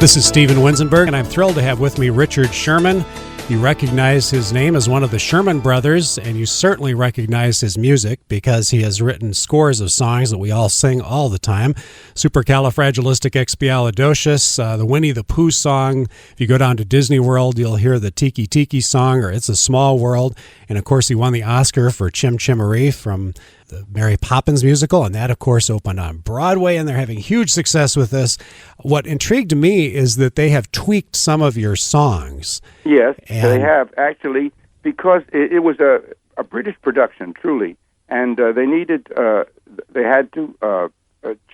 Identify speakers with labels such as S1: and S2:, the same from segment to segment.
S1: This is Steven Winsenberg, and I'm thrilled to have with me Richard Sherman. You recognize his name as one of the Sherman brothers, and you certainly recognize his music because he has written scores of songs that we all sing all the time. Supercalifragilisticexpialidocious, the Winnie the Pooh song. If you go down to Disney World, you'll hear the Tiki Tiki song, or It's a Small World. And, of course, he won the Oscar for Chim Chimaree from the Mary Poppins musical, and that, of course, opened on Broadway, and they're having huge success with this. What intrigued me is that they have tweaked some of your songs.
S2: Yes, they have, actually, because it was a British production, truly, and they had to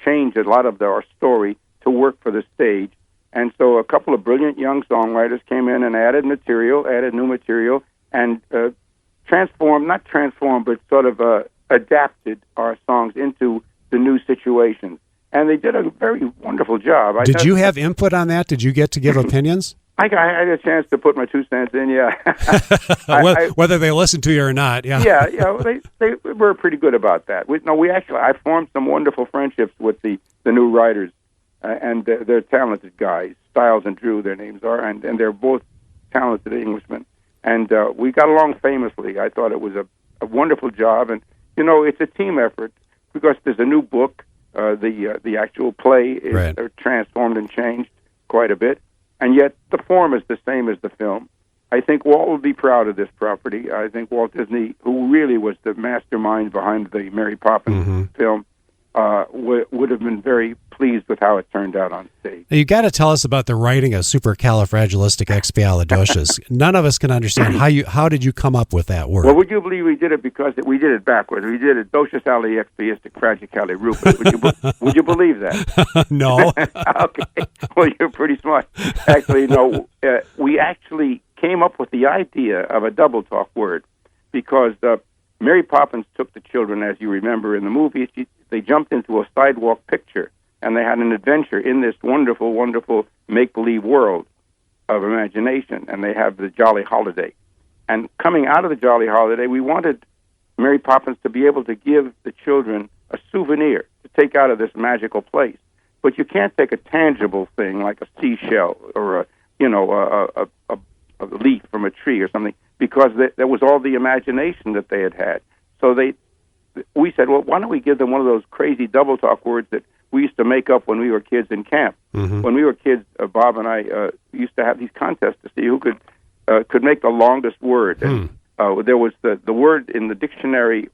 S2: change a lot of our story to work for the stage, and so a couple of brilliant young songwriters came in and added new material, and not transformed, but sort of adapted our songs into the new situations. And they did a very wonderful job.
S1: Did you have input on that? Did you get to give opinions?
S2: I had a chance to put my 2 cents in, yeah.
S1: Whether they listened to you or not, yeah.
S2: Yeah, they were pretty good about that. I formed some wonderful friendships with the new writers, and they're talented guys. Stiles and Drew, their names are, and they're both talented Englishmen. And we got along famously. I thought it was a wonderful job, and it's a team effort because there's a new book. The actual play is transformed and changed quite a bit, and yet the form is the same as the film. I think Walt will be proud of this property. I think Walt Disney, who really was the mastermind behind the Mary Poppins film, would have been very pleased with how it turned out on stage.
S1: Now, you got to tell us about the writing of Supercalifragilisticexpialidocious. None of us can understand how did you come up with that word?
S2: Well, would you believe we did it because we did it backwards? We did it docious ali expiistic Would you believe that?
S1: No.
S2: Okay. Well, you're pretty smart. Actually, no. We actually came up with the idea of a double talk word because Mary Poppins took the children, as you remember in the movie. They jumped into a sidewalk picture, and they had an adventure in this wonderful, wonderful make-believe world of imagination, and they have the Jolly Holiday. And coming out of the Jolly Holiday, we wanted Mary Poppins to be able to give the children a souvenir to take out of this magical place. But you can't take a tangible thing like a seashell or a leaf from a tree or something, because there was all the imagination that they had. So we said, well, why don't we give them one of those crazy double talk words that we used to make up when we were kids in camp. When we were kids, Bob and I used to have these contests to see who could make the longest word. And there was the word in the dictionary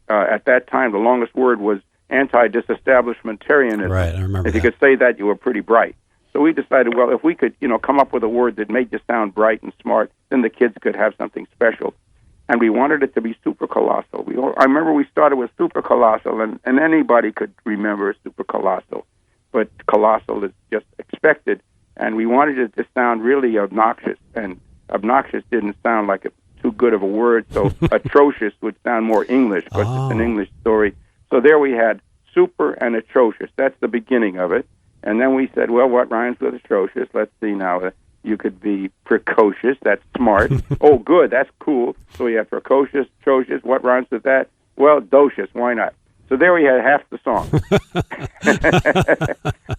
S2: at that time. The longest word was anti-disestablishmentarianism.
S1: Right, I remember.
S2: If you could say that, you were pretty bright. So we decided, well, if we could, come up with a word that made you sound bright and smart, then the kids could have something special. And we wanted it to be super colossal. I remember we started with super colossal, and anybody could remember super colossal. But colossal is just expected, and we wanted it to sound really obnoxious, and obnoxious didn't sound like too good of a word, so atrocious would sound more English, but it's an English story. So there we had super and atrocious. That's the beginning of it. And then we said, well, what rhymes with atrocious? Let's see now. You could be precocious. That's smart. Oh, good. That's cool. So we have precocious, atrocious. What rhymes with that? Well, docious. Why not? So there we had half the song.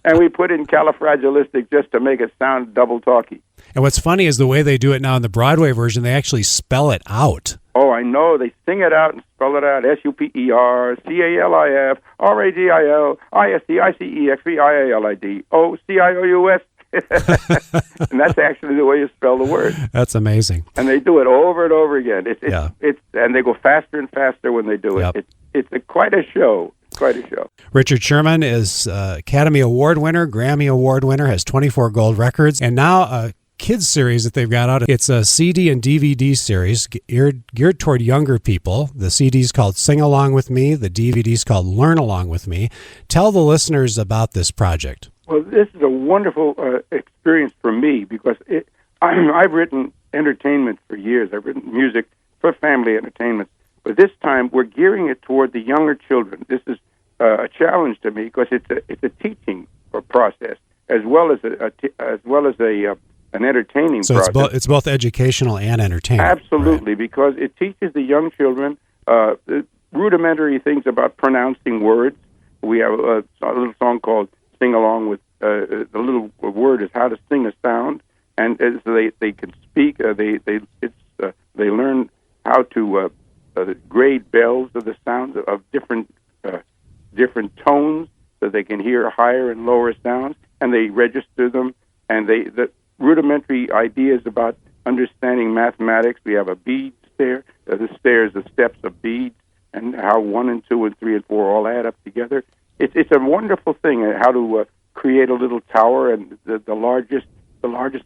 S2: And we put in califragilistic just to make it sound double talky.
S1: And what's funny is the way they do it now in the Broadway version, they actually spell it out.
S2: Oh, I know. They sing it out and spell it out. SUPERCALIFRAGILISTEXPIALIDOCIOUS. And that's actually the way you spell the word.
S1: That's amazing.
S2: And they do it over and over again. And they go faster and faster when they do it.
S1: Yep.
S2: It's quite a show. Quite a show.
S1: Richard Sherman is Academy Award winner, Grammy Award winner, has 24 gold records, and now a kids series that they've got out. It's a CD and DVD series geared toward younger people. The CD's called Sing Along With Me. The DVD's called Learn Along With Me. Tell the listeners about this project.
S2: Well, this is a wonderful experience for me because I've written entertainment for years. I've written music for family entertainment. But this time, we're gearing it toward the younger children. This is a challenge to me because it's a teaching process as well as an entertaining process.
S1: So it's both educational and entertaining.
S2: Absolutely, right. Because it teaches the young children rudimentary things about pronouncing words. We have a little song called sing along with the little word is how to sing a sound, and so they can speak. They learn how to grade bells of the sounds of different tones, so they can hear higher and lower sounds, and they register them. And the rudimentary ideas about understanding mathematics. We have a bead stair. The stair is the steps of beads, and how 1 and 2 and 3 and 4 all add up together. It's a wonderful thing how to create a little tower, and the largest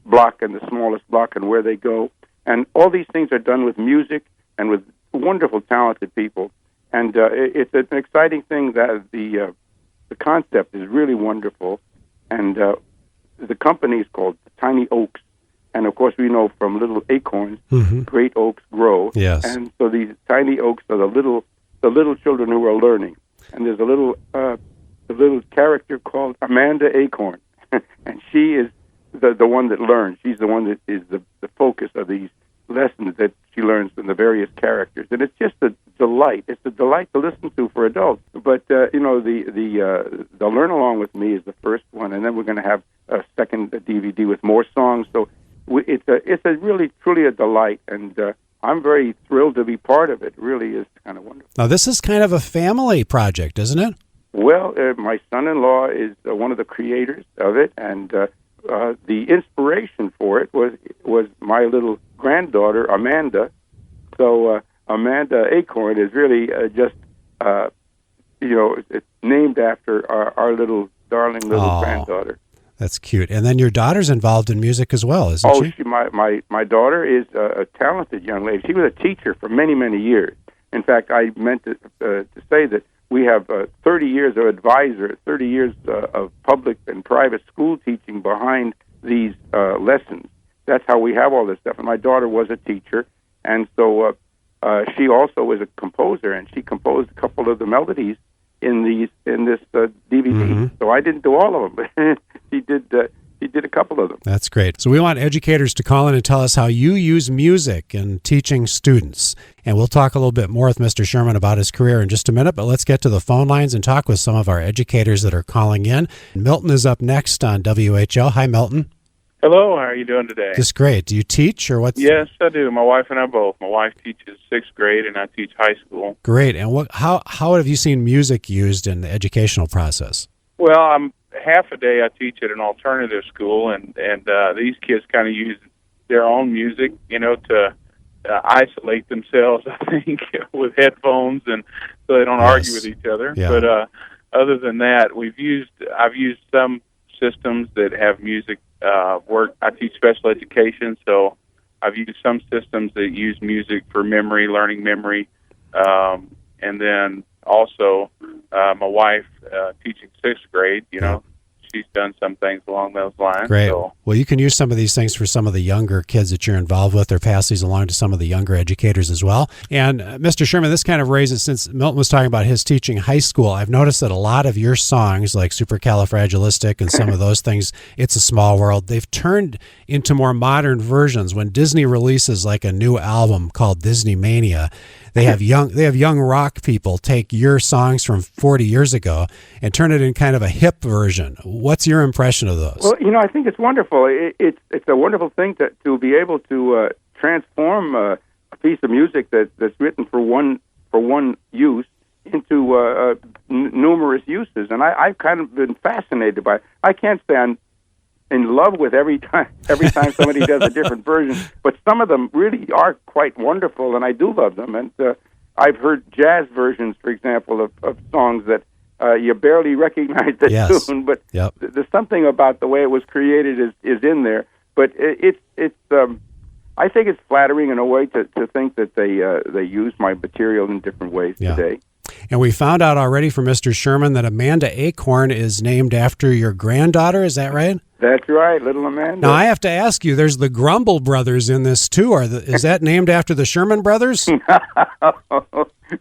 S2: block and the smallest block, and where they go. And all these things are done with music and with wonderful, talented people. And it's an exciting thing that the concept is really wonderful. And the company is called Tiny Oaks. And, of course, we know from little acorns, great oaks grow.
S1: Yes.
S2: And so these tiny oaks are the little children who are learning. And there's a little character called Amanda Acorn. And she is the one that learns. She's the one that is the focus of these lessons that she learns from the various characters. And it's just a delight. It's a delight to listen to for adults. But, the Learn Along with Me is the first one, and then we're going to have a second DVD with more songs. So it's a really, truly a delight, and I'm very thrilled to be part of it. It really is kind of wonderful.
S1: Now, this is kind of a family project, isn't it?
S2: Well, my son-in-law is one of the creators of it, and the inspiration for it was my little granddaughter, Amanda. So Amanda Acorn is really it's named after our little darling little granddaughter.
S1: That's cute. And then your daughter's involved in music as well, isn't she?
S2: My daughter is a talented young lady. She was a teacher for many, many years. In fact, I meant to say that we have 30 years of advisor, 30 years of public and private school teaching behind these lessons. That's how we have all this stuff. And my daughter was a teacher, and so she also was a composer, and she composed a couple of the melodies in this DVD. So I didn't do all of them, but she did a couple of them.
S1: That's great. So we want educators to call in and tell us how you use music in teaching students. And we'll talk a little bit more with Mr. Sherman about his career in just a minute, but let's get to the phone lines and talk with some of our educators that are calling in. Milton is up next on WHO. Hi, Milton.
S3: Hello, how are you doing today?
S1: Just great. Do you teach or what's...
S3: Yes, I do. My wife and I both. My wife teaches 6th grade and I teach high school.
S1: Great. And how have you seen music used in the educational process?
S3: Well, I'm half a day I teach at an alternative school, and these kids kind of use their own music, to isolate themselves, I think, with headphones, and so they don't argue with each other.
S1: Yeah.
S3: But other than that, I've used some systems that have music work. I teach special education, so I've used some systems that use music for memory, learning memory, and then also my wife teaching 6th grade, she's done some things along those lines.
S1: Great.
S3: So.
S1: Well, you can use some of these things for some of the younger kids that you're involved with, or pass these along to some of the younger educators as well. And Mr. Sherman, this kind of raises, since Milton was talking about his teaching high school, I've noticed that a lot of your songs, like Supercalifragilistic and some of those things, It's a Small World, they've turned into more modern versions. When Disney releases like a new album called Disney Mania, they have young rock people take your songs from 40 years ago and turn it in kind of a hip version. What's your impression of those?
S2: Well, I think it's wonderful. It's a wonderful thing to be able to transform a piece of music that's written for one use into numerous uses. And I've kind of been fascinated by it. I can't say I'm in love with every time somebody does a different version, but some of them really are quite wonderful, and I do love them. And I've heard jazz versions, for example, of songs that you barely recognize the tune, but there's something about the way it was created is in there. But I think it's flattering in a way to think that they use my material in different ways today.
S1: And we found out already from Mr. Sherman that Amanda Acorn is named after your granddaughter. Is that right?
S2: That's right, little Amanda.
S1: Now, I have to ask you, there's the Grumble brothers in this, too. Is that named after the Sherman brothers?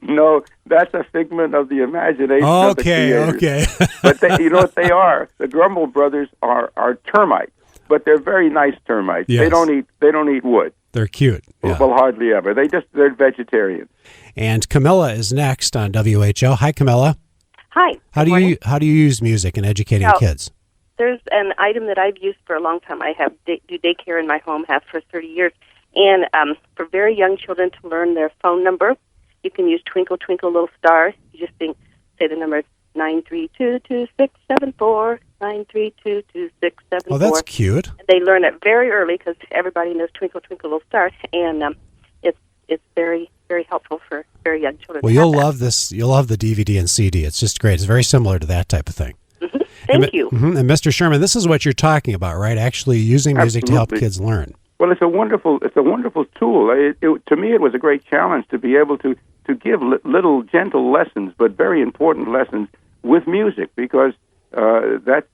S2: No, that's a figment of the imagination of the creators.
S1: Okay.
S2: But you know what they are? The Grumble brothers are termites, but they're very nice termites.
S1: Yes.
S2: They don't eat wood.
S1: They're cute. Yeah.
S2: Well, hardly ever. They're vegetarians.
S1: And Camilla is next on WHO. Hi, Camilla.
S4: Hi.
S1: How
S4: good
S1: do
S4: morning.
S1: you use music in educating
S4: Now,
S1: kids?
S4: There's an item that I've used for a long time. I have do daycare in my home, have for 30 years. And for very young children to learn their phone number, you can use Twinkle, Twinkle, Little Star. You just say the number 9322674, 9322674.
S1: Oh, that's cute.
S4: They learn it very early because everybody knows Twinkle, Twinkle, Little Star. And it's very, very helpful for very young children.
S1: Well, you'll love this. You'll love the DVD and CD. It's just great. It's very similar to that type of thing.
S4: Thank you.
S1: And Mr. Sherman, this is what you're talking about, right? Actually using music to help
S2: Absolutely.
S1: kids learn.
S2: Well, it's a wonderful tool. To me, it was a great challenge to be able to give little gentle lessons, but very important lessons with music, because that's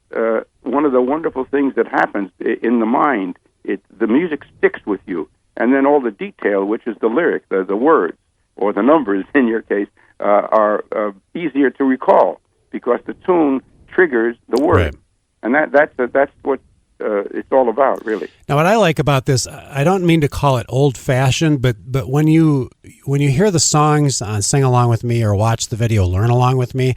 S2: one of the wonderful things that happens in the mind. The music sticks with you, and then all the detail, which is the lyric, the words, or the numbers in your case, are easier to recall because the tune triggers the word,
S1: Right.
S2: and that's what it's all about, really.
S1: Now, what I like about this, I don't mean to call it old-fashioned, but when you hear the songs on Sing Along With Me or watch the video Learn Along With Me,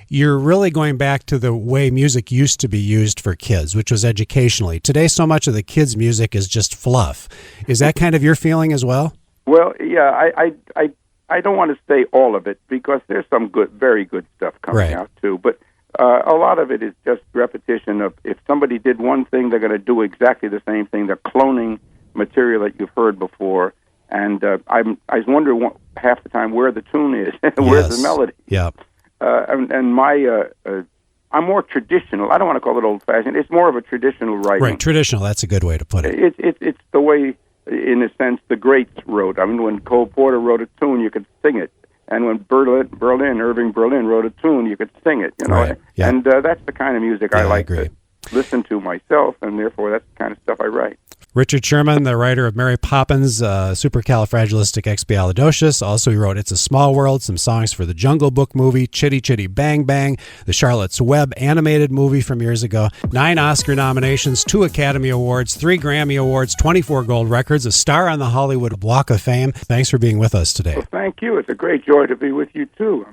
S1: you're really going back to the way music used to be used for kids, which was educationally. Today, so much of the kids' music is just fluff. Is that kind of your feeling as well?
S2: Well, yeah, I don't want to say all of it because there's some very good stuff coming out too, but a lot of it is just repetition of if somebody did one thing, they're going to do exactly the same thing. They're cloning material that you've heard before, and I wonder half the time where the tune is, where's the melody.
S1: Yeah.
S2: And I'm more traditional. I don't want to call it old-fashioned. It's more of a traditional writing.
S1: Right, traditional. That's a good way to put it.
S2: It's the way, in a sense, the greats wrote. I mean, when Cole Porter wrote a tune, you could sing it. And when Irving Berlin wrote a tune, you could sing it, you know.
S1: Right. Yeah.
S2: And that's the kind of music I like
S1: agree.
S2: to listen to myself, and therefore that's the kind of stuff I write.
S1: Richard Sherman, the writer of Mary Poppins, Supercalifragilisticexpialidocious. Also, he wrote It's a Small World, some songs for the Jungle Book movie, Chitty, Chitty, Bang, Bang, the Charlotte's Web animated movie from years ago, 9 Oscar nominations, 2 Academy Awards, 3 Grammy Awards, 24 gold records, a star on the Hollywood Walk of Fame. Thanks for being with us today.
S2: Well, thank you. It's a great joy to be with you, too.